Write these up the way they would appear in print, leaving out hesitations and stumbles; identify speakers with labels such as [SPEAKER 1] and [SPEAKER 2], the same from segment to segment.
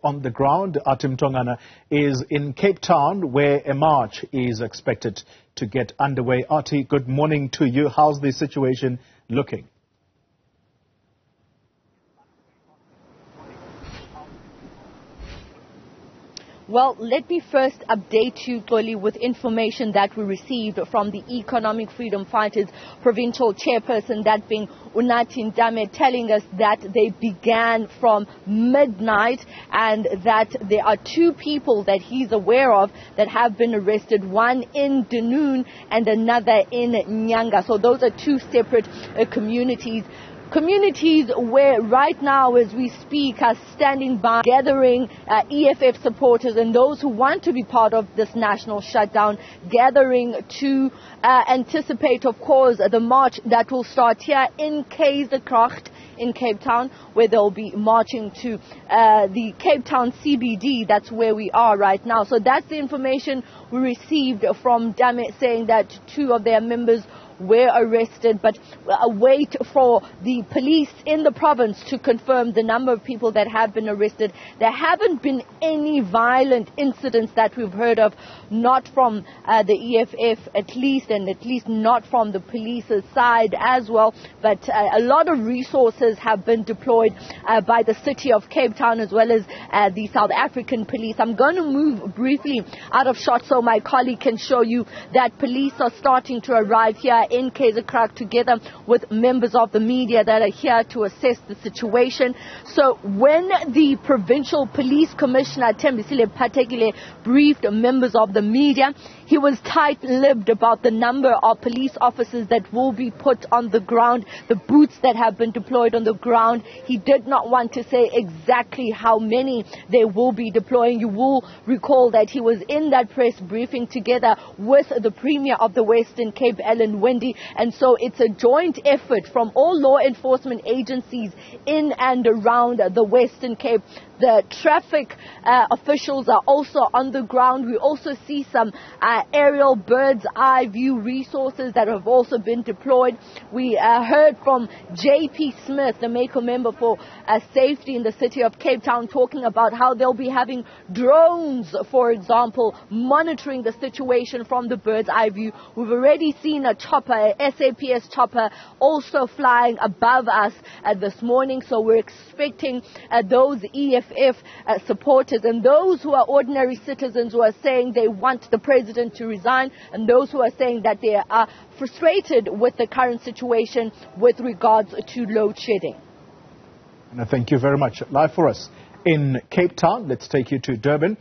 [SPEAKER 1] On the ground, Athi Mtongana is in Cape Town, where a march is expected to get underway. Athi, good morning to you. How's the situation looking?
[SPEAKER 2] Well, let me first update you, Xoli, with information that we received from the Economic Freedom Fighters provincial chairperson, that being Athi Mtongana, telling us that they began from midnight and that there are two people that he's aware of that have been arrested, one in Dunoon and another in Nyanga. So those are two separate communities where right now as we speak are standing by, gathering EFF supporters and those who want to be part of this national shutdown, gathering to anticipate, of course, the march that will start here in Keizersgracht in Cape Town, where they'll be marching to the Cape Town CBD. That's where we are right now. So that's the information we received from Dame, saying that two of their members were arrested, but wait for the police in the province to confirm the number of people that have been arrested. There haven't been any violent incidents that we've heard of, not from the EFF at least, and at least not from the police's side as well. But a lot of resources have been deployed by the city of Cape Town as well as the South African police. I'm going to move briefly out of shot so my colleague can show you that police are starting to arrive here in Keizersgracht together with members of the media that are here to assess the situation. So when the provincial police commissioner Thembisile Patekile briefed members of the media, he was tight-lipped about the number of police officers that will be put on the ground, the boots that have been deployed on the ground. He did not want to say exactly how many they will be deploying. You will recall that he was in that press briefing together with the Premier of the Western Cape, Ellen Wendy, and so it's a joint effort from all law enforcement agencies in and around the Western Cape. The traffic officials are also on the ground. We also see some aerial bird's eye view resources that have also been deployed. We heard from J.P. Smith, the Mako member for safety in the city of Cape Town, talking about how they'll be having drones, for example, monitoring the situation from the bird's eye view. We've already seen a chopper, a SAPS chopper, also flying above us this morning. So we're expecting those EFF supporters and those who are ordinary citizens who are saying they want the president to resign, and those who are saying that they are frustrated with the current situation with regards to load shedding.
[SPEAKER 1] And thank you very much. Live for us in Cape Town, let's take you to Durban,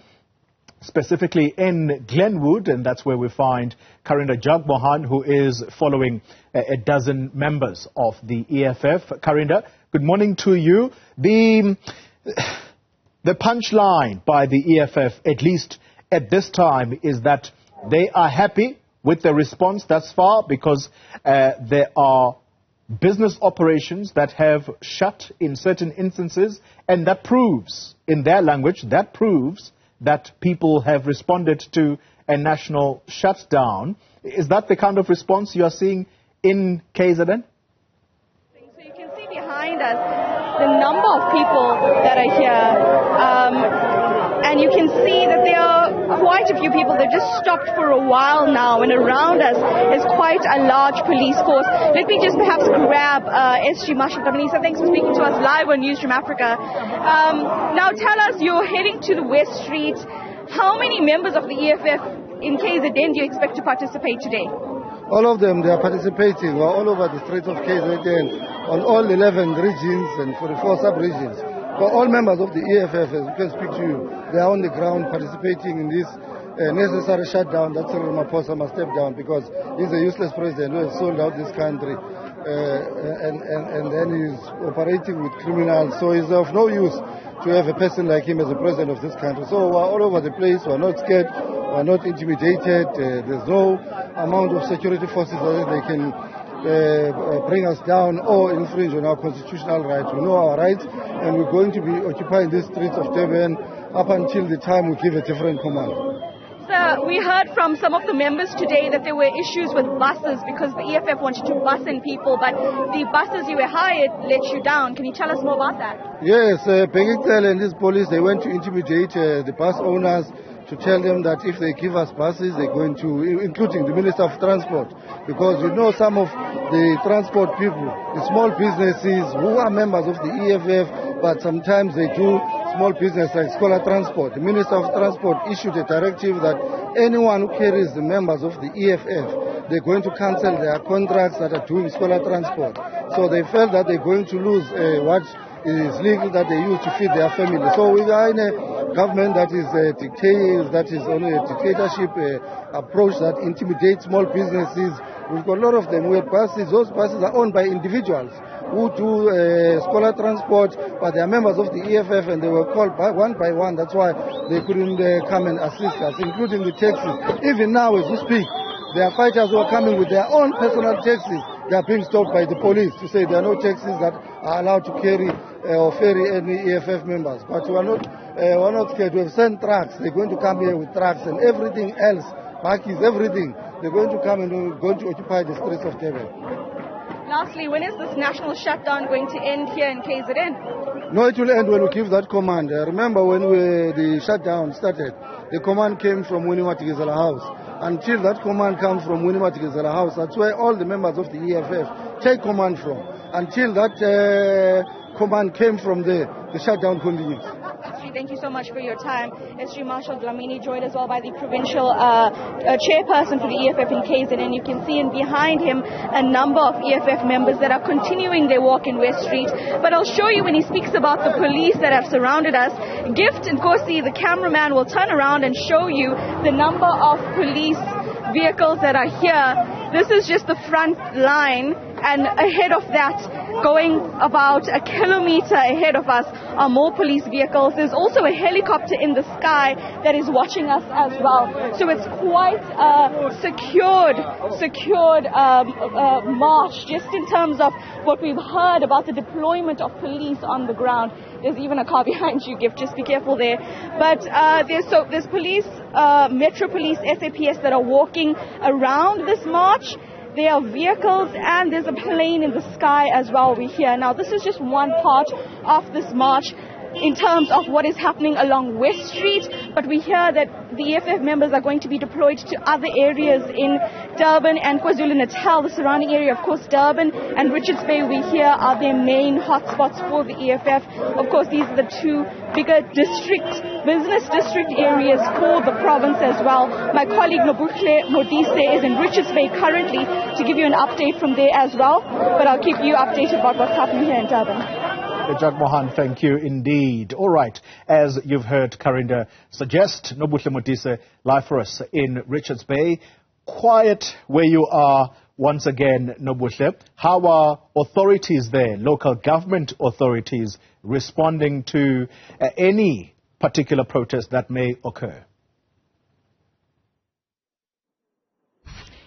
[SPEAKER 1] specifically in Glenwood, and that's where we find Karinda Jagmohan, who is following a dozen members of the EFF. Karinda, good morning to you. The punchline by the EFF, at least at this time, is that they are happy with the response thus far because there are business operations that have shut in certain instances, and that proves, in their language, that proves that people have responded to a national shutdown. Is that the kind of response you are seeing in KZN?
[SPEAKER 3] So you can see behind us the number of people that are here, and you can see that there are quite a few people that just stopped for a while now, and around us is quite a large police force. Let me just perhaps grab SG Marshal Gabanisa. Thanks for speaking to us live on Newzroom Afrika. Now tell us, you're heading to the West Street. How many members of the EFF in KZN do you expect to participate today?
[SPEAKER 4] All of them, they are participating. We're all over the streets of KZN, on all 11 regions and 44 sub-regions. For all members of the EFF, as we can speak to you, they are on the ground participating in this necessary shutdown that Cyril Ramaphosa must step down because he's a useless president who has sold out this country and then he's operating with criminals. So it's of no use to have a person like him as the president of this country. So we're all over the place. We're not scared. We're not intimidated. There's no amount of security forces that they can bring us down or infringe on our constitutional rights. We know our rights, and we're going to be occupying the streets of Durban up until the time we give a different command.
[SPEAKER 3] Sir, we heard from some of the members today that there were issues with buses because the EFF wanted to bus in people, but the buses you were hired let you down. Can you tell us more about that?
[SPEAKER 4] Yes, Pengicel and his police, they went to intimidate the bus owners to tell them that if they give us buses, they're going to, including the Minister of Transport, because you know some of the transport people, the small businesses who are members of the EFF, but sometimes they do small business like scholar transport. The Minister of Transport issued a directive that anyone who carries the members of the EFF, they're going to cancel their contracts that are doing scholar transport. So they felt that they're going to lose what is legal that they use to feed their family. So we are in a government that is on a dictatorship approach that intimidates small businesses. We've got a lot of them. We have buses. Those buses are owned by individuals who do scholar transport, but they are members of the EFF and they were called one by one. That's why they couldn't come and assist us, including the taxis. Even now as we speak, there are fighters who are coming with their own personal taxis. They are being stopped by the police to say there are no taxis that are allowed to carry or ferry any EFF members. But we're not scared. We have sent trucks. They're going to come here with trucks and everything else, bakkies, everything. They're going to come and we're going to occupy the streets of Durban.
[SPEAKER 3] Lastly, when is this national shutdown going to end here in KZN?
[SPEAKER 4] No, it will end when we give that command. Remember when the shutdown started, the command came from Winnie Matikizela House. Until that command comes from Winnie Matikizela House, that's where all the members of the EFF take command from. Until that command came from there, the shutdown continues.
[SPEAKER 3] Thank you so much for your time. SG Marshal Dlamini, joined as well by the provincial chairperson for the EFF in KZN, and you can see in behind him a number of EFF members that are continuing their walk in West Street. But I'll show you when he speaks about the police that have surrounded us. Gift and Kosi, the cameraman, will turn around and show you the number of police vehicles that are here. This is just the front line, and ahead of that, going about a kilometer ahead of us, are more police vehicles. There's also a helicopter in the sky that is watching us as well. So it's quite a secured march, just in terms of what we've heard about the deployment of police on the ground. There's even a car behind you, Gift. Just be careful there. But there's police, Metro Police, SAPS that are walking around this march. There are vehicles and there's a plane in the sky as well we hear. Now, this is just one part of this march in terms of what is happening along West Street, but we hear that the EFF members are going to be deployed to other areas in Durban and KwaZulu-Natal, the surrounding area. Of course, Durban and Richards Bay, we hear, are their main hotspots for the EFF. Of course, these are the two bigger business district areas for the province as well. My colleague Nobuhle Modise is in Richards Bay currently to give you an update from there as well, but I'll keep you updated about what's happening here in Durban.
[SPEAKER 1] Jagmohan, thank you indeed. All right, as you've heard Karinda suggest, Nobuhle Modise live for us in Richards Bay. Quiet where you are once again, Nobuhle. How are authorities there, local government authorities, responding to any particular protest that may occur?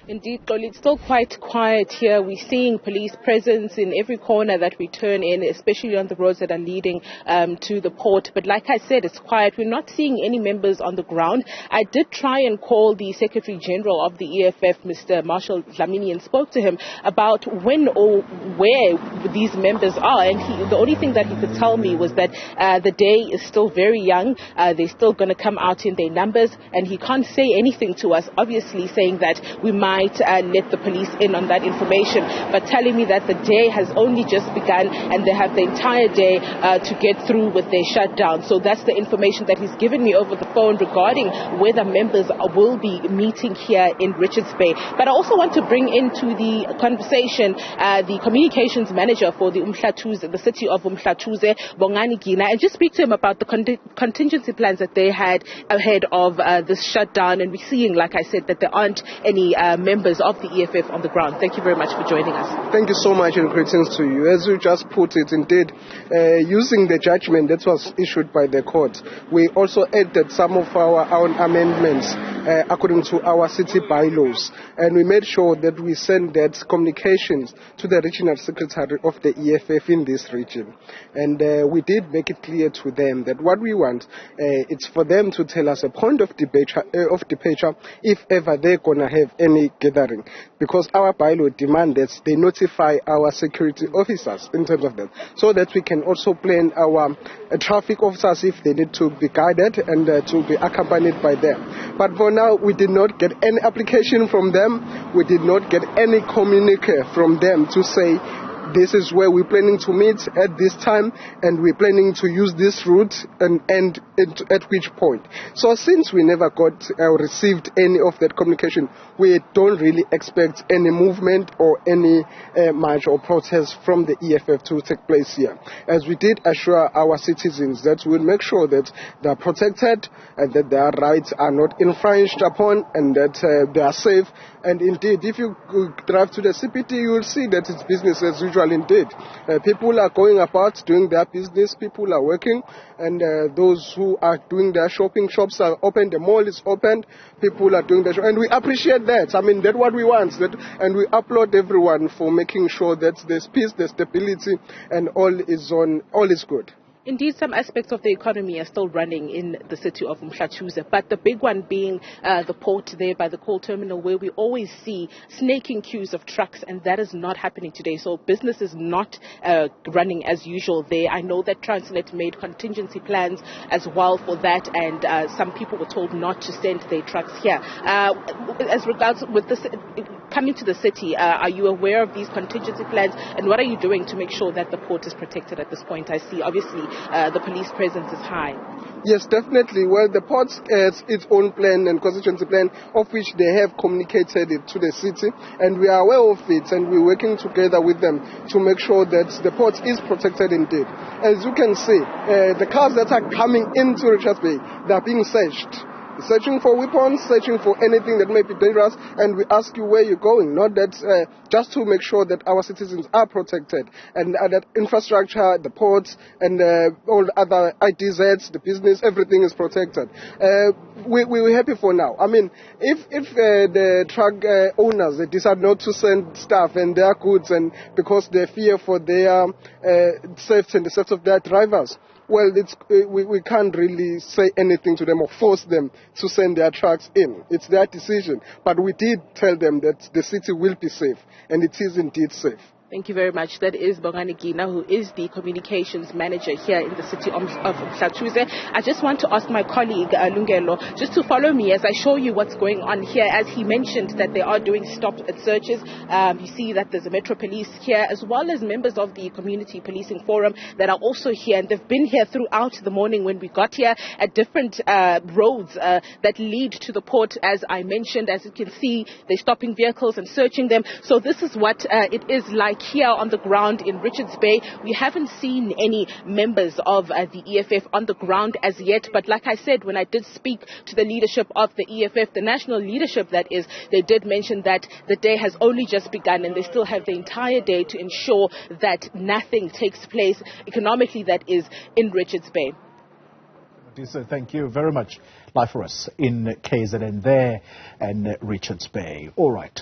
[SPEAKER 5] Indeed, Xoli, it's still quite quiet here. We're seeing police presence in every corner that we turn in, especially on the roads that are leading to the port. But like I said, it's quiet. We're not seeing any members on the ground. I did try and call the Secretary General of the EFF, Mr. Marshal Dlamini, and spoke to him about when or where these members are. And the only thing that he could tell me was that the day is still very young. They're still going to come out in their numbers. And he can't say anything to us, obviously saying that we might let the police in on that information, but telling me that the day has only just begun and they have the entire day to get through with their shutdown. So that's the information that he's given me over the phone regarding whether members will be meeting here in Richards Bay. But I also want to bring into the conversation the communications manager for the city of Umhlathuze, Bongani Gina, and just speak to him about the contingency plans that they had ahead of this shutdown. And we're seeing, like I said, that there aren't any members of the EFF on the ground. Thank you very much for joining us.
[SPEAKER 6] Thank you so much and greetings to you. As you just put it, indeed, using the judgment that was issued by the court, we also added some of our own amendments according to our city bylaws, and we made sure that we send that communications to the regional secretary of the EFF in this region. And we did make it clear to them that what we want, it's for them to tell us a point of departure if ever they're going to have any public gathering, because our bylaw demands that they notify our security officers in terms of that, so that we can also plan our traffic officers if they need to be guided and to be accompanied by them. But for now, we did not get any application from them. We did not get any communique from them to say, this is where we're planning to meet at this time, and we're planning to use this route and at which point. So since we never got or received any of that communication, we don't really expect any movement or any march or protest from the EFF to take place here. As we did assure our citizens that we'll make sure that they're protected and that their rights are not infringed upon and that they are safe. And indeed, if you drive to the CPT, you will see that it's business as usual indeed. People are going about doing their business, people are working, and those who are doing their shopping, shops are open, the mall is open, people are doing their shopping, and we appreciate that. I mean, that's what we want, and we applaud everyone for making sure that there's peace, there's stability, and all is good.
[SPEAKER 5] Indeed, some aspects of the economy are still running in the city of Mhlathuze, but the big one being the port there by the coal terminal, where we always see snaking queues of trucks, and that is not happening today. So business is not running as usual there. I know that Transnet made contingency plans as well for that, and some people were told not to send their trucks here. As regards with this coming to the city, are you aware of these contingency plans, and what are you doing to make sure that the port is protected at this point? I see, obviously, the police presence is high.
[SPEAKER 6] Yes, definitely. Well, the port has its own plan and contingency plan, of which they have communicated it to the city, and we are aware of it, and we're working together with them to make sure that the port is protected indeed. As you can see, the cars that are coming into Richards Bay, they are being searching for weapons, searching for anything that may be dangerous, and we ask you where you're going, not that just to make sure that our citizens are protected, and that infrastructure, the ports, and all the other IDZs, the business, everything is protected. We're happy for now. I mean, if the truck owners, they decide not to send stuff and their goods, and because they fear for their safety and the safety of their drivers, well, we can't really say anything to them or force them to send their trucks in. It's their decision. But we did tell them that the city will be safe, and it is indeed safe.
[SPEAKER 5] Thank you very much. That is Bongani Gina, who is the communications manager here in the city of Mhlathuze. I just want to ask my colleague, Lungelo, just to follow me as I show you what's going on here. As he mentioned that they are doing stop and searches. You see that there's a Metro Police here, as well as members of the Community Policing Forum that are also here. And they've been here throughout the morning when we got here at different roads that lead to the port. As I mentioned, as you can see, they're stopping vehicles and searching them. So this is what it is like here on the ground in Richards Bay. We haven't seen any members of the EFF on the ground as yet, but like I said, when I did speak to the leadership of the EFF, the national leadership that is, they did mention that the day has only just begun and they still have the entire day to ensure that nothing takes place economically, that is, in Richards Bay.
[SPEAKER 1] Modise, thank you very much. Live for us in KZN there and Richards Bay. All right.